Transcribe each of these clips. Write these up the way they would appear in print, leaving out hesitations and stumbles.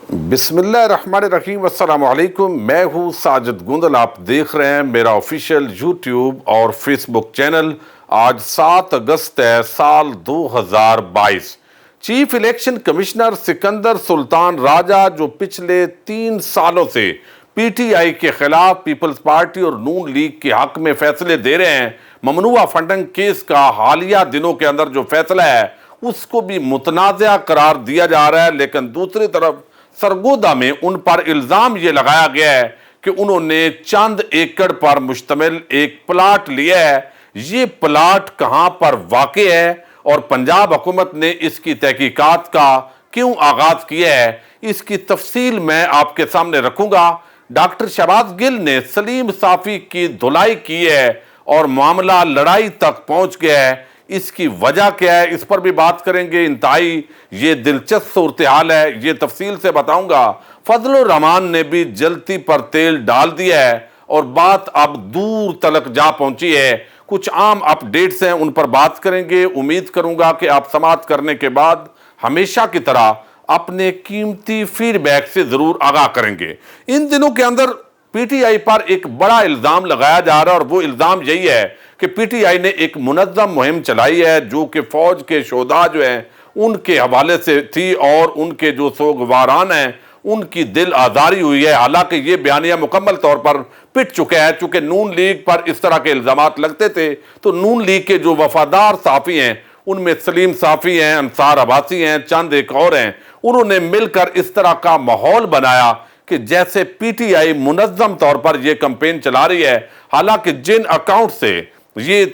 بسم اللہ الرحمن الرحیم، السلام علیکم۔ میں ہوں ساجد گوندل، آپ دیکھ رہے ہیں میرا آفیشیل یوٹیوب اور فیس بک چینل۔ آج 7 اگست ہے سال 2022۔ چیف الیکشن کمشنر سکندر سلطان راجہ جو پچھلے 3 سالوں سے پی ٹی آئی کے خلاف پیپلز پارٹی اور نون لیگ کے حق میں فیصلے دے رہے ہیں، ممنوعہ فنڈنگ کیس کا حالیہ دنوں کے اندر جو فیصلہ ہے اس کو بھی متنازع قرار دیا جا رہا ہے، لیکن دوسری طرف سرگودا میں ان پر الزام یہ لگایا گیا ہے کہ انہوں نے چند ایکڑ پر مشتمل ایک پلاٹ لیا ہے۔ یہ پلاٹ کہاں پر واقع ہے اور پنجاب حکومت نے اس کی تحقیقات کا کیوں آغاز کیا ہے، اس کی تفصیل میں آپ کے سامنے رکھوں گا۔ ڈاکٹر شہباز گل نے سلیم صافی کی دھلائی کی ہے اور معاملہ لڑائی تک پہنچ گیا ہے۔ اس کی وجہ کیا ہے، اس پر بھی بات کریں گے۔ انتہائی یہ دلچسپ صورتحال ہے، یہ تفصیل سے بتاؤں گا۔ فضل الرحمان نے بھی جلتی پر تیل ڈال دیا ہے اور بات اب دور تلک جا پہنچی ہے۔ کچھ عام اپ ڈیٹس ہیں، ان پر بات کریں گے۔ امید کروں گا کہ آپ سماعت کرنے کے بعد ہمیشہ کی طرح اپنے قیمتی فیڈ بیک سے ضرور آگاہ کریں گے۔ ان دنوں کے اندر پی ٹی آئی پر ایک بڑا الزام لگایا جا رہا ہے اور وہ الزام یہی ہے کہ پی ٹی آئی نے ایک منظم مہم چلائی ہے جو کہ فوج کے شہداء جو ہیں ان کے حوالے سے تھی اور ان کے جو سوگواران ہیں ان کی دل آزاری ہوئی ہے۔ حالانکہ یہ بیانیہ مکمل طور پر پٹ چکا ہے، چونکہ نون لیگ پر اس طرح کے الزامات لگتے تھے تو نون لیگ کے جو وفادار صحافی ہیں، ان میں سلیم صافی ہیں، انصار عباسی ہیں، چند ایک اور ہیں، انہوں نے مل کر اس طرح کا ماحول بنایا کہ جیسے پی ٹی آئی منظم طور پر یہ کمپین چلا رہی ہے۔ حالانکہ جن اکاؤنٹ سے یہ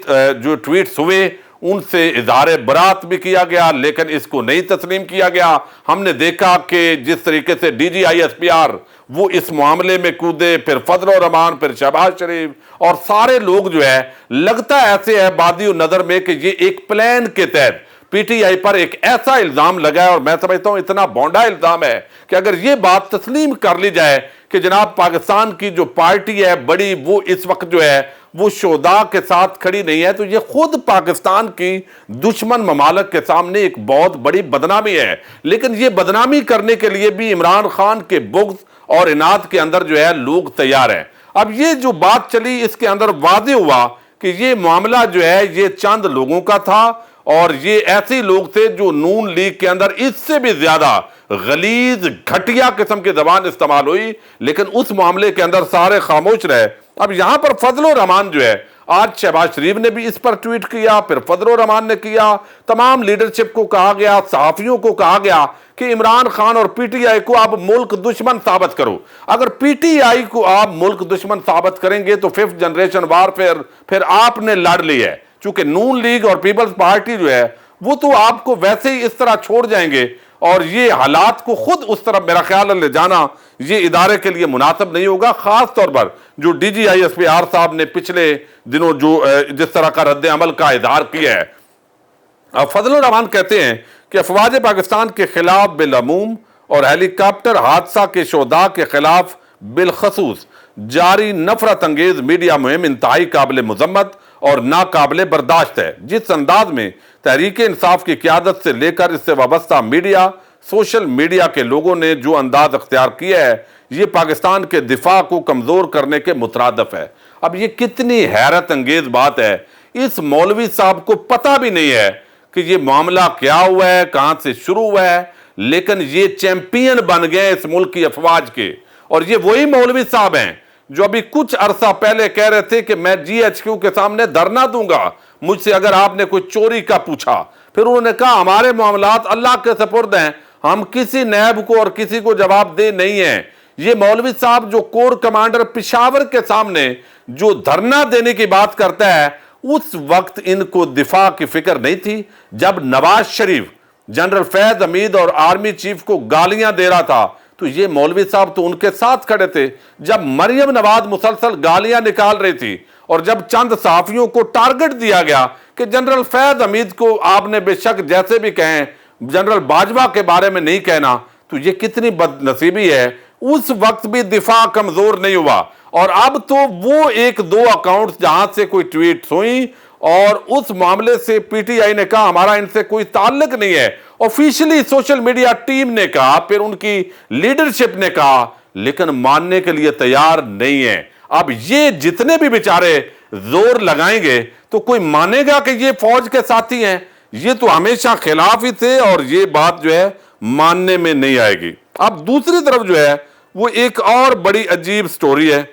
جو ٹویٹس ہوئے ان سے اظہار برات بھی کیا گیا، لیکن اس کو نہیں تسلیم کیا گیا۔ ہم نے دیکھا کہ جس طریقے سے D G I S P R وہ اس معاملے میں کودے، پھر فضل الرحمان، پھر شہباز شریف اور سارے لوگ جو ہے لگتا ایسے ہے بادی و نظر میں کہ یہ ایک پلان کے تحت پی ٹی آئی پر ایک ایسا الزام لگا ہے، اور میں سمجھتا ہوں اتنا بونڈا الزام ہے کہ اگر یہ بات تسلیم کر لی جائے کہ جناب پاکستان کی جو پارٹی ہے بڑی، وہ اس وقت جو ہے وہ شہداء کے ساتھ کھڑی نہیں ہے، تو یہ خود پاکستان کی دشمن ممالک کے سامنے ایک بہت بڑی بدنامی ہے۔ لیکن یہ بدنامی کرنے کے لیے بھی عمران خان کے بغض اور اناد کے اندر جو ہے لوگ تیار ہیں۔ اب یہ جو بات چلی اس کے اندر واضح ہوا کہ یہ معاملہ جو ہے یہ چند لوگوں کا تھا، اور یہ ایسے لوگ تھے جو نون لیگ کے اندر اس سے بھی زیادہ غلیظ گھٹیا قسم کی زبان استعمال ہوئی، لیکن اس معاملے کے اندر سارے خاموش رہے۔ اب یہاں پر فضل الرحمان جو ہے، آج شہباز شریف نے بھی اس پر ٹویٹ کیا، پھر فضل الرحمان نے کیا، تمام لیڈرشپ کو کہا گیا، صحافیوں کو کہا گیا کہ عمران خان اور پی ٹی آئی کو آپ ملک دشمن ثابت کرو۔ اگر پی ٹی آئی کو آپ ملک دشمن ثابت کریں گے تو 5th جنریشن وارفیئر پھر آپ نے لڑ لی ہے، چونکہ نون لیگ اور پیپلز پارٹی جو ہے وہ تو آپ کو ویسے ہی اس طرح چھوڑ جائیں گے، اور یہ حالات کو خود اس طرح میرا خیال ہے لے جانا یہ ادارے کے لیے مناسب نہیں ہوگا، خاص طور پر جو D G I S P R صاحب نے پچھلے دنوں جو جس طرح کا رد عمل کا اظہار کیا ہے۔ فضل الرحمان کہتے ہیں کہ افواج پاکستان کے خلاف بالعموم اور ہیلی کاپٹر حادثہ کے شہداء کے خلاف بالخصوص جاری نفرت انگیز میڈیا مہم انتہائی قابل مذمت اور ناقابل برداشت ہے۔ جس انداز میں تحریک انصاف کی قیادت سے لے کر اس سے وابستہ میڈیا، سوشل میڈیا کے لوگوں نے جو انداز اختیار کیا ہے، یہ پاکستان کے دفاع کو کمزور کرنے کے مترادف ہے۔ اب یہ کتنی حیرت انگیز بات ہے، اس مولوی صاحب کو پتہ بھی نہیں ہے کہ یہ معاملہ کیا ہوا ہے، کہاں سے شروع ہوا ہے، لیکن یہ چیمپئن بن گئے اس ملک کی افواج کے۔ اور یہ وہی مولوی صاحب ہیں جو ابھی کچھ عرصہ پہلے کہہ رہے تھے کہ میں جی ایچ کیو کے سامنے دھرنا دوں گا مجھ سے اگر آپ نے کوئی چوری کا پوچھا۔ پھر انہوں نے کہا ہمارے معاملات اللہ کے سپرد ہیں، ہم کسی نیب کو اور کسی کو جواب دہ نہیں ہیں۔ یہ مولوی صاحب جو کور کمانڈر پشاور کے سامنے جو دھرنا دینے کی بات کرتا ہے، اس وقت ان کو دفاع کی فکر نہیں تھی۔ جب نواز شریف جنرل فیض حمید اور آرمی چیف کو گالیاں دے رہا تھا تو یہ مولوی صاحب تو ان کے ساتھ کھڑے تھے۔ جب مریم نواز مسلسل گالیاں نکال رہی تھی اور جب چند صحافیوں کو ٹارگٹ دیا گیا کہ جنرل فیض حمید کو آپ نے بے شک جیسے بھی کہیں جنرل باجوہ کے بارے میں نہیں کہنا، تو یہ کتنی بد نصیبی ہے۔ اس وقت بھی دفاع کمزور نہیں ہوا، اور اب تو وہ 1-2 اکاؤنٹس جہاں سے کوئی ٹویٹس ہوئیں اور اس معاملے سے پی ٹی آئی نے کہا ہمارا ان سے کوئی تعلق نہیں ہے، آفیشلی سوشل میڈیا ٹیم نے کہا، پھر ان کی لیڈرشپ نے کہا، لیکن ماننے کے لیے تیار نہیں ہے۔ اب یہ جتنے بھی بیچارے زور لگائیں گے تو کوئی مانے گا کہ یہ فوج کے ساتھی ہیں؟ یہ تو ہمیشہ خلاف ہی تھے، اور یہ بات جو ہے ماننے میں نہیں آئے گی۔ اب دوسری طرف جو ہے وہ ایک اور بڑی عجیب سٹوری ہے،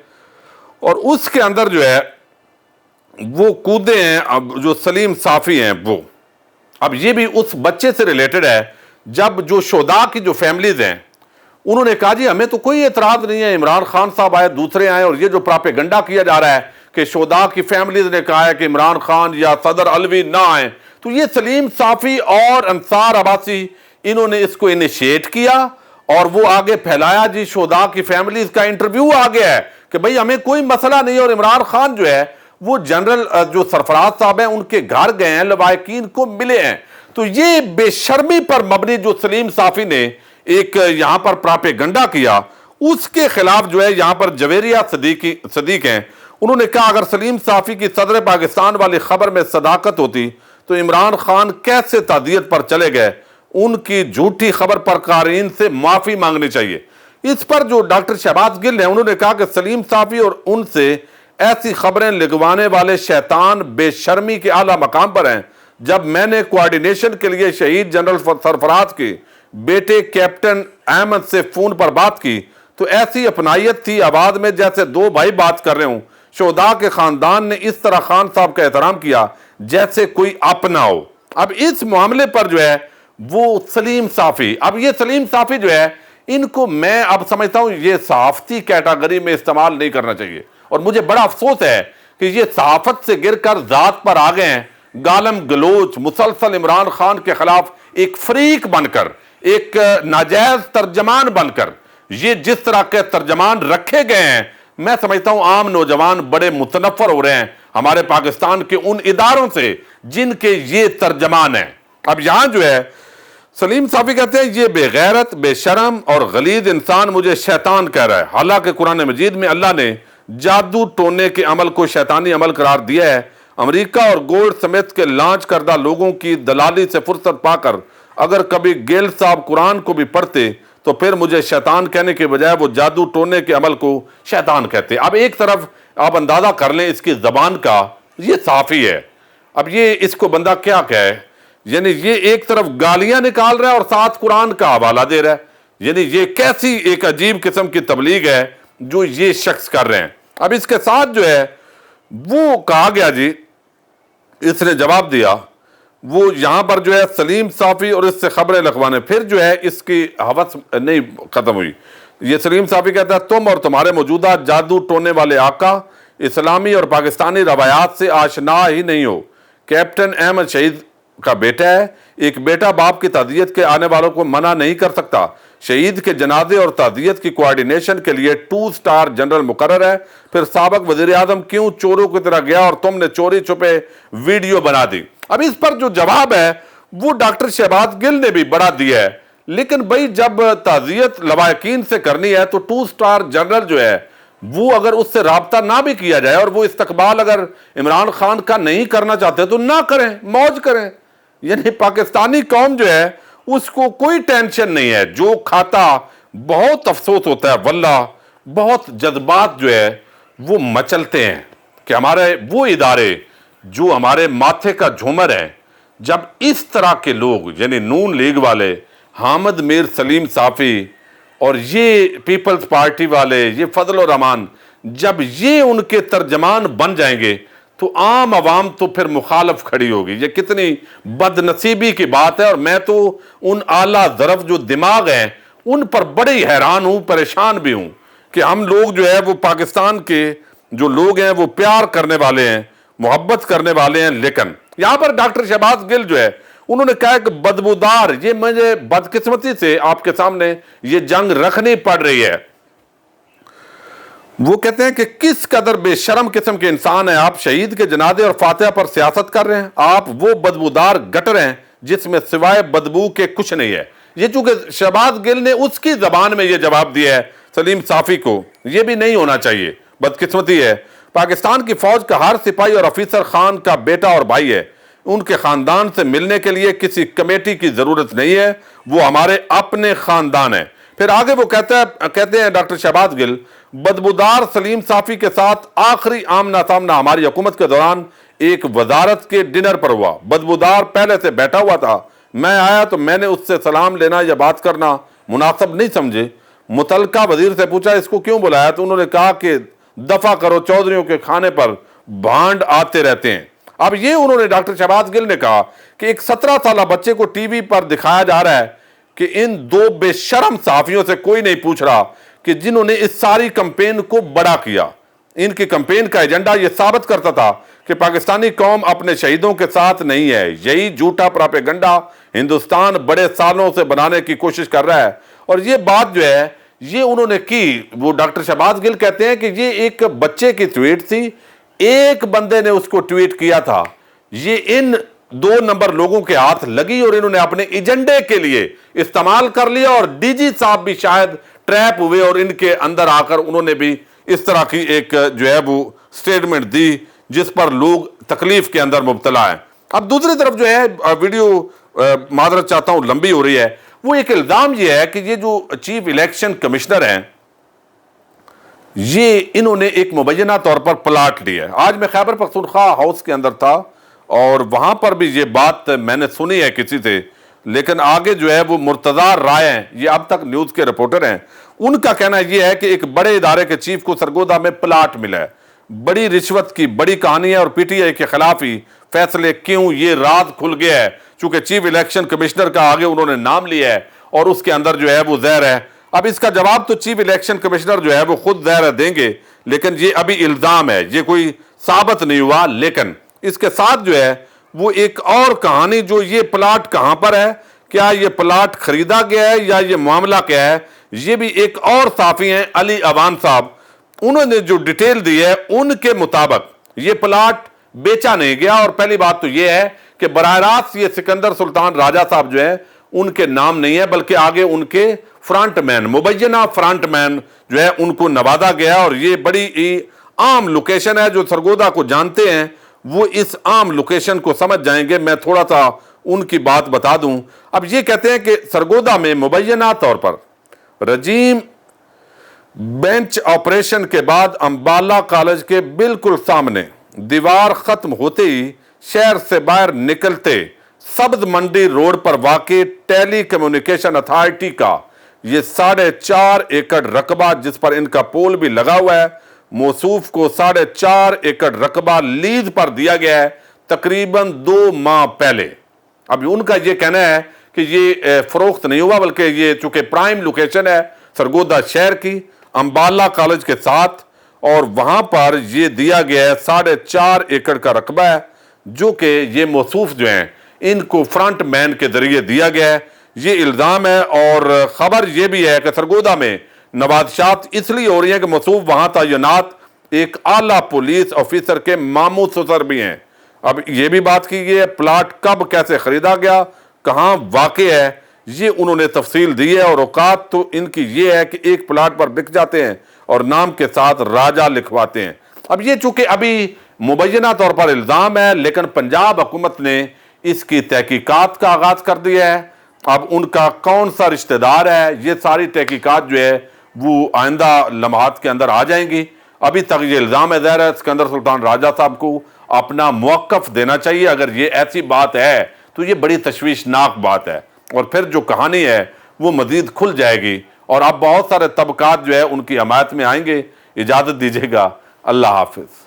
اور اس کے اندر جو ہے وہ کودے ہیں اب جو سلیم صافی ہیں وہ، اب یہ بھی اس بچے سے ریلیٹڈ ہے جب جو شہداء کی جو فیملیز ہیں انہوں نے کہا جی ہمیں تو کوئی اعتراض نہیں ہے، عمران خان صاحب آئے، دوسرے آئے، اور یہ جو پراپیگنڈا کیا جا رہا ہے کہ شہداء کی فیملیز نے کہا ہے کہ عمران خان یا صدر علوی نہ آئیں، تو یہ سلیم صافی اور انصار عباسی انہوں نے اس کو انیشیٹ کیا اور وہ آگے پھیلایا جی شہداء کی فیملیز کا انٹرویو آ گیا ہے کہ بھئی ہمیں کوئی مسئلہ نہیں، اور عمران خان جو ہے وہ جنرل جو سرفراز صاحب ہیں ان کے گھر گئے ہیں، لواحقین کو ملے ہیں۔ تو یہ بے شرمی پر مبنی جو سلیم صافی نے ایک یہاں پر پراپیگنڈا کیا، اس کے خلاف جو ہے یہاں پر جویریہ صدیق ہیں، انہوں نے کہا اگر سلیم صافی کی صدر پاکستان والی خبر میں صداقت ہوتی تو عمران خان کیسے تعدیت پر چلے گئے؟ ان کی جھوٹی خبر پر قارئین سے معافی مانگنی چاہیے۔ اس پر جو ڈاکٹر شہباز گل ہیں انہوں نے کہا کہ سلیم صافی اور ان سے ایسی خبریں لگوانے والے شیطان بے شرمی کے اعلیٰ مقام پر ہیں۔ جب میں نے کوارڈینیشن کے لیے شہید جنرل سرفراز کے بیٹے کیپٹن احمد سے فون پر بات کی تو ایسی اپنائیت تھی آواز میں جیسے دو بھائی بات کر رہے ہوں۔ شہداء کے خاندان نے اس طرح خان صاحب کا احترام کیا جیسے کوئی اپنا ہو۔ اب اس معاملے پر جو ہے وہ سلیم صافی، اب یہ سلیم صافی جو ہے ان کو میں اب سمجھتا ہوں یہ صحافتی کیٹاگری میں استعمال نہیں کرنا چاہیے، اور مجھے بڑا افسوس ہے کہ یہ صحافت سے گر کر ذات پر آ گئے ہیں، گالم گلوچ مسلسل عمران خان کے خلاف ایک فریق بن کر، ایک ناجائز ترجمان بن کر، یہ جس طرح کے ترجمان رکھے گئے ہیں، میں سمجھتا ہوں عام نوجوان بڑے متنفر ہو رہے ہیں ہمارے پاکستان کے ان اداروں سے جن کے یہ ترجمان ہیں۔ اب یہاں جو ہے سلیم صافی کہتے ہیں یہ بے غیرت، بے شرم اور غلیظ انسان مجھے شیطان کہہ رہا ہے، حالانکہ قرآن مجید میں اللہ نے جادو ٹونے کے عمل کو شیطانی عمل قرار دیا ہے۔ امریکہ اور گولڈ سمتھ کے لانچ کردہ لوگوں کی دلالی سے فرصت پا کر اگر کبھی گیل صاحب قرآن کو بھی پڑھتے تو پھر مجھے شیطان کہنے کے بجائے وہ جادو ٹونے کے عمل کو شیطان کہتے۔ اب ایک طرف آپ اندازہ کر لیں اس کی زبان کا، یہ صافی ہے، اب یہ اس کو بندہ کیا کہے، یعنی یہ ایک طرف گالیاں نکال رہا ہے اور ساتھ قرآن کا حوالہ دے رہا ہے، یعنی یہ کیسی ایک عجیب قسم کی تبلیغ ہے جو یہ شخص کر رہے ہیں۔ اب اس کے ساتھ جو ہے وہ کہا گیا جی، اس نے جواب دیا، وہ یہاں پر جو ہے سلیم صافی اور اس سے خبریں لکھوانے، پھر جو ہے اس کی حوث نہیں ختم ہوئی۔ یہ سلیم صافی کہتا ہے تم اور تمہارے موجودہ جادو ٹونے والے آقا اسلامی اور پاکستانی روایات سے آشنا ہی نہیں ہو۔ کیپٹن احمد شہید کا بیٹا ہے، ایک بیٹا باپ کی تعزیت کے آنے والوں کو منع نہیں کر سکتا۔ شہید کے جنازے اور تعزیت کی کوارڈینیشن کے لیے 2 سٹار جنرل مقرر ہے، پھر سابق وزیر اعظم کیوں چوروں کی طرح گیا اور تم نے چوری چھپے ویڈیو بنا دی؟ اب اس پر جو جواب ہے وہ ڈاکٹر شہباز گل نے بھی بڑا دیا ہے، لیکن بھئی جب تعزیت لواحقین سے کرنی ہے تو 2 سٹار جنرل جو ہے وہ اگر اس سے رابطہ نہ بھی کیا جائے اور وہ استقبال اگر عمران خان کا نہیں کرنا چاہتے تو نہ کریں، موج کریں۔ یعنی پاکستانی قوم جو ہے اس کو کوئی ٹینشن نہیں ہے، جو کھاتا بہت افسوس ہوتا ہے واللہ، بہت جذبات جو ہے وہ مچلتے ہیں کہ ہمارے وہ ادارے جو ہمارے ماتھے کا جھومر ہیں، جب اس طرح کے لوگ یعنی نون لیگ والے، حامد میر سلیم صافی اور یہ پیپلز پارٹی والے، یہ فضل الرحمان، جب یہ ان کے ترجمان بن جائیں گے تو عام عوام تو پھر مخالف کھڑی ہوگی۔ یہ کتنی بد نصیبی کی بات ہے، اور میں تو ان اعلیٰ ظرف جو دماغ ہیں ان پر بڑی حیران ہوں، پریشان بھی ہوں کہ ہم لوگ جو ہے وہ پاکستان کے جو لوگ ہیں وہ پیار کرنے والے ہیں، محبت کرنے والے ہیں، لیکن یہاں پر ڈاکٹر شہباز گل جو ہے انہوں نے کہا کہ بدبودار، یہ مجھے بدقسمتی سے آپ کے سامنے یہ جنگ رکھنی پڑ رہی ہے۔ وہ کہتے ہیں کہ کس قدر بے شرم قسم کے انسان ہیں آپ، شہید کے جنازے اور فاتحہ پر سیاست کر رہے ہیں، آپ وہ بدبودار گٹر ہیں جس میں سوائے بدبو کے کچھ نہیں ہے۔ یہ چونکہ شہباز گل نے اس کی زبان میں یہ جواب دیا ہے سلیم صافی کو، یہ بھی نہیں ہونا چاہیے، بدقسمتی ہے۔ پاکستان کی فوج کا ہر سپاہی اور افیسر خان کا بیٹا اور بھائی ہے، ان کے خاندان سے ملنے کے لیے کسی کمیٹی کی ضرورت نہیں ہے، وہ ہمارے اپنے خاندان ہیں۔ پھر آگے وہ کہتے ہیں ڈاکٹر شہباز گل، بدبودار سلیم صافی کے ساتھ آخری آمنا سامنا ہماری حکومت کے دوران ایک وزارت کے ڈنر پر ہوا۔ بدبودار پہلے سے بیٹھا ہوا تھا، میں آیا تو میں نے اس سے سلام لینا یا بات کرنا مناسب نہیں سمجھے۔ متعلقہ وزیر سے پوچھا اس کو کیوں بلایا تو انہوں نے کہا کہ دفع کرو، چودھریوں کے کھانے پر بھانڈ آتے رہتے ہیں۔ اب یہ انہوں نے ڈاکٹر شہباز گل نے کہا کہ ایک 17 سالہ بچے کو ٹی وی پر دکھایا جا رہا ہے کہ ان دو بے شرم صحافیوں سے کوئی نہیں پوچھ رہا کہ جنہوں نے اس ساری کمپین کو بڑا کیا۔ ان کی کمپین کا ایجنڈا یہ ثابت کرتا تھا کہ پاکستانی قوم اپنے شہیدوں کے ساتھ نہیں ہے۔ یہی جھوٹا پراپیگنڈا ہندوستان بڑے سالوں سے بنانے کی کوشش کر رہا ہے، اور یہ بات جو ہے یہ انہوں نے کی۔ وہ ڈاکٹر شہباز گل کہتے ہیں کہ یہ ایک بچے کی ٹویٹ تھی، ایک بندے نے اس کو ٹویٹ کیا تھا، یہ ان 2 نمبر لوگوں کے ہاتھ لگی اور انہوں نے اپنے ایجنڈے کے لیے استعمال کر لیا، اور ڈی جی صاحب بھی شاید ٹریپ ہوئے اور ان کے اندر آ کر انہوں نے بھی اس طرح کی ایک جو ہے وہ سٹیٹمنٹ دی جس پر لوگ تکلیف کے اندر مبتلا ہیں۔ اب دوسری طرف جو ہے ویڈیو معذرت چاہتا ہوں لمبی ہو رہی ہے، وہ ایک الزام یہ ہے کہ یہ جو چیف الیکشن کمشنر ہیں یہ انہوں نے ایک مبینہ طور پر پلاٹ لیا ہے۔ آج میں خیبر پختونخوا ہاؤس کے اندر تھا اور وہاں پر بھی یہ بات میں نے سنی ہے کسی سے، لیکن آگے جو ہے وہ مرتضی رائے ہیں، یہ اب تک نیوز کے رپورٹر ہیں، ان کا کہنا یہ ہے کہ ایک بڑے ادارے کے چیف کو سرگودا میں پلاٹ ملا ہے، بڑی رشوت کی بڑی کہانی ہے، اور پی ٹی آئی کے خلاف ہی فیصلے کیوں یہ راز کھل گیا ہے، چونکہ چیف الیکشن کمشنر کا آگے انہوں نے نام لیا ہے اور اس کے اندر جو ہے وہ زہر ہے۔ اب اس کا جواب تو چیف الیکشن کمشنر جو ہے وہ خود زہر دیں گے، لیکن یہ ابھی الزام ہے، یہ کوئی ثابت نہیں ہوا۔ لیکن اس کے ساتھ جو ہے وہ ایک اور کہانی، جو یہ پلاٹ کہاں پر ہے، کیا یہ پلاٹ خریدا گیا ہے یا یہ معاملہ کیا ہے، یہ بھی ایک اور صحافی ہیں علی اوان صاحب، انہوں نے جو ڈیٹیل دی ہے ان کے مطابق یہ پلاٹ بیچا نہیں گیا، اور پہلی بات تو یہ ہے کہ براہ راست یہ سکندر سلطان راجہ صاحب جو ہے ان کے نام نہیں ہے، بلکہ آگے ان کے فرنٹ مین، مبینہ فرنٹ مین جو ہے ان کو نوازا گیا، اور یہ بڑی عام لوکیشن ہے۔ جو سرگودا کو جانتے ہیں وہ اس عام لوکیشن کو سمجھ جائیں گے۔ میں تھوڑا سا ان کی بات بتا دوں۔ اب یہ کہتے ہیں کہ سرگودا میں مبینہ طور پر رجیم بینچ آپریشن کے بعد امبالہ کالج کے بالکل سامنے دیوار ختم ہوتے ہی شہر سے باہر نکلتے سبز منڈی روڈ پر واقع ٹیلی کمیونیکیشن اتھارٹی کا یہ 4.5 ایکڑ رقبہ، جس پر ان کا پول بھی لگا ہوا ہے، موصوف کو 4.5 ایکڑ رقبہ لیز پر دیا گیا ہے تقریباً 2 ماہ پہلے۔ اب ان کا یہ کہنا ہے کہ یہ فروخت نہیں ہوا، بلکہ یہ چونکہ پرائم لوکیشن ہے سرگودا شہر کی امبالہ کالج کے ساتھ، اور وہاں پر یہ دیا گیا ہے 4.5 ایکڑ کا رقبہ ہے، جو کہ یہ موصوف جو ہیں ان کو فرنٹ مین کے ذریعے دیا گیا ہے، یہ الزام ہے۔ اور خبر یہ بھی ہے کہ سرگودا میں نوازشات اس لیے ہو رہی ہیں کہ موصوف وہاں تعینات ایک اعلیٰ پولیس آفیسر کے ماموں سسر بھی ہیں۔ اب یہ بھی بات کی گئی ہے پلاٹ کب کیسے خریدا گیا، کہاں واقع ہے، یہ انہوں نے تفصیل دی ہے، اور اوقات تو ان کی یہ ہے کہ ایک پلاٹ پر بک جاتے ہیں اور نام کے ساتھ راجہ لکھواتے ہیں۔ اب یہ چونکہ ابھی مبینہ طور پر الزام ہے، لیکن پنجاب حکومت نے اس کی تحقیقات کا آغاز کر دیا ہے۔ اب ان کا کون سا رشتہ دار ہے، یہ ساری تحقیقات جو ہے وہ آئندہ لمحات کے اندر آ جائیں گی۔ ابھی تک یہ الزام ہے، ظاہر ہے سکندر سلطان راجہ صاحب کو اپنا موقف دینا چاہیے۔ اگر یہ ایسی بات ہے تو یہ بڑی تشویشناک بات ہے، اور پھر جو کہانی ہے وہ مزید کھل جائے گی، اور اب بہت سارے طبقات جو ہے ان کی حمایت میں آئیں گے۔ اجازت دیجیے گا، اللہ حافظ۔